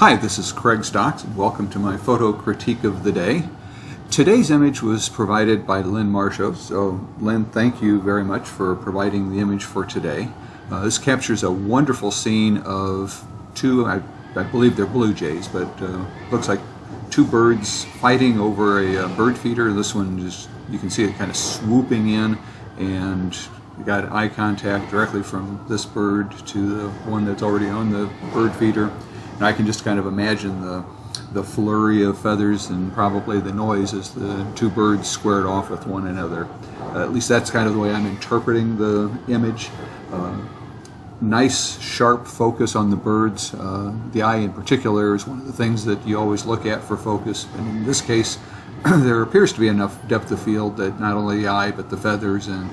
Hi, this is Craig Stocks, and welcome to my photo critique of the day. Today's image was provided by Lynn Marshall, so Lynn, thank you very much for providing the image for today. This captures a wonderful scene of two, I believe they're blue jays, but looks like two birds fighting over a bird feeder. This one is, you can see it kind of swooping in, and you got eye contact directly from this bird to the one that's already on the bird feeder. And I can just kind of imagine the flurry of feathers and probably the noise as the two birds squared off with one another. At least that's kind of the way I'm interpreting the image. Nice, sharp focus on the birds. The eye in particular is one of the things that you always look at for focus. And in this case, there appears to be enough depth of field that not only the eye, but the feathers and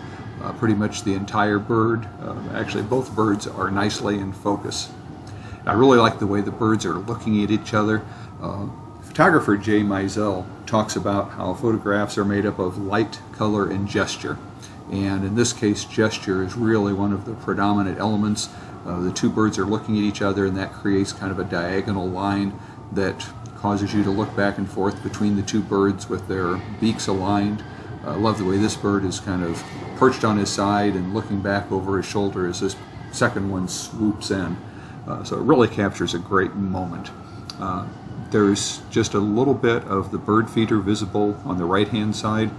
pretty much the entire bird, actually both birds are nicely in focus. I really like the way the birds are looking at each other. Photographer Jay Mizell talks about how photographs are made up of light, color, and gesture. And in this case, gesture is really one of the predominant elements. The two birds are looking at each other, and that creates kind of a diagonal line that causes you to look back and forth between the two birds with their beaks aligned. I love the way this bird is kind of perched on his side and looking back over his shoulder as this second one swoops in. So it really captures a great moment. There's just a little bit of the bird feeder visible on the right-hand side.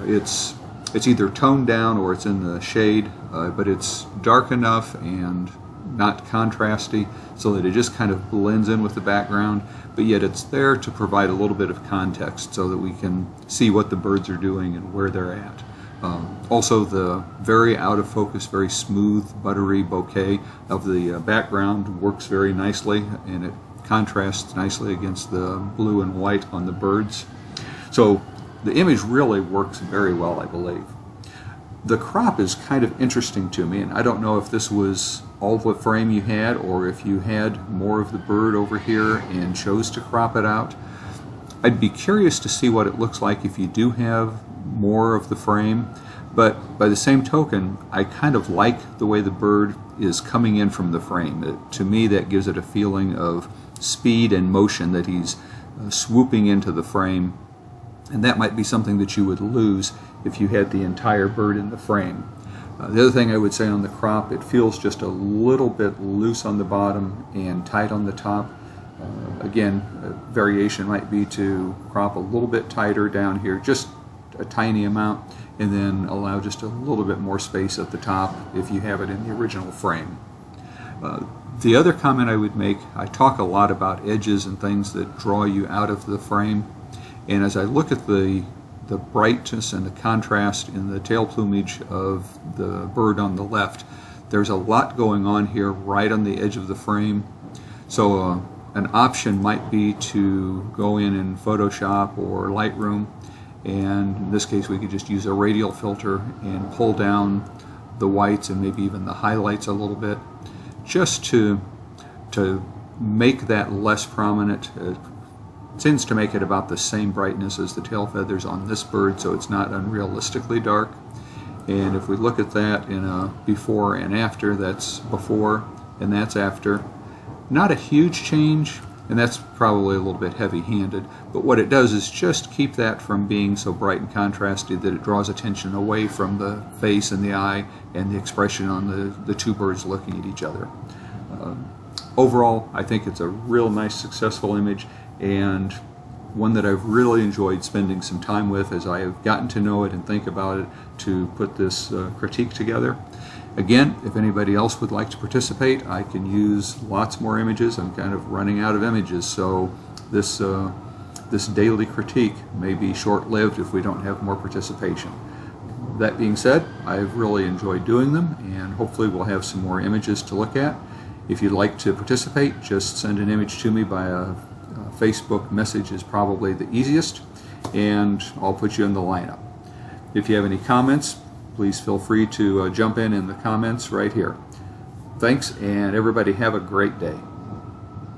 It's either toned down or it's in the shade, but it's dark enough and not contrasty so that it just kind of blends in with the background, but yet it's there to provide a little bit of context so that we can see what the birds are doing and where they're at. Also, the very out of focus, very smooth, buttery bouquet of the background works very nicely, and it contrasts nicely against the blue and white on the birds. So the image really works very well, I believe. The crop is kind of interesting to me, and I don't know if this was all the frame you had or if you had more of the bird over here and chose to crop it out. I'd be curious to see what it looks like if you do have more of the frame, but by the same token, I kind of like the way the bird is coming in from the frame. To me, that gives it a feeling of speed and motion, that he's swooping into the frame, and that might be something that you would lose if you had the entire bird in the frame. The other thing I would say on the crop, it feels just a little bit loose on the bottom and tight on the top. Again, a variation might be to crop a little bit tighter down here, just a tiny amount, and then allow just a little bit more space at the top if you have it in the original frame. The other comment I would make, I talk a lot about edges and things that draw you out of the frame, and as I look at the brightness and the contrast in the tail plumage of the bird on the left, there's a lot going on here right on the edge of the frame. So an option might be to go in Photoshop or Lightroom, and in this case we could just use a radial filter and pull down the whites and maybe even the highlights a little bit, just to make that less prominent. It tends to make it about the same brightness as the tail feathers on this bird, so it's not unrealistically dark. And if we look at that in a before and after, that's before and that's after. Not a huge change, and that's probably a little bit heavy-handed, but what it does is just keep that from being so bright and contrasted that it draws attention away from the face and the eye and the expression on the two birds looking at each other. Overall, I think it's a real nice, successful image, and one that I've really enjoyed spending some time with as I have gotten to know it and think about it to put this critique together. Again, if anybody else would like to participate, I can use lots more images. I'm kind of running out of images, so this daily critique may be short-lived if we don't have more participation. That being said, I've really enjoyed doing them, and hopefully we'll have some more images to look at. If you'd like to participate, just send an image to me by a Facebook message is probably the easiest, and I'll put you in the lineup. If you have any comments, please feel free to jump in the comments right here. Thanks, and everybody have a great day.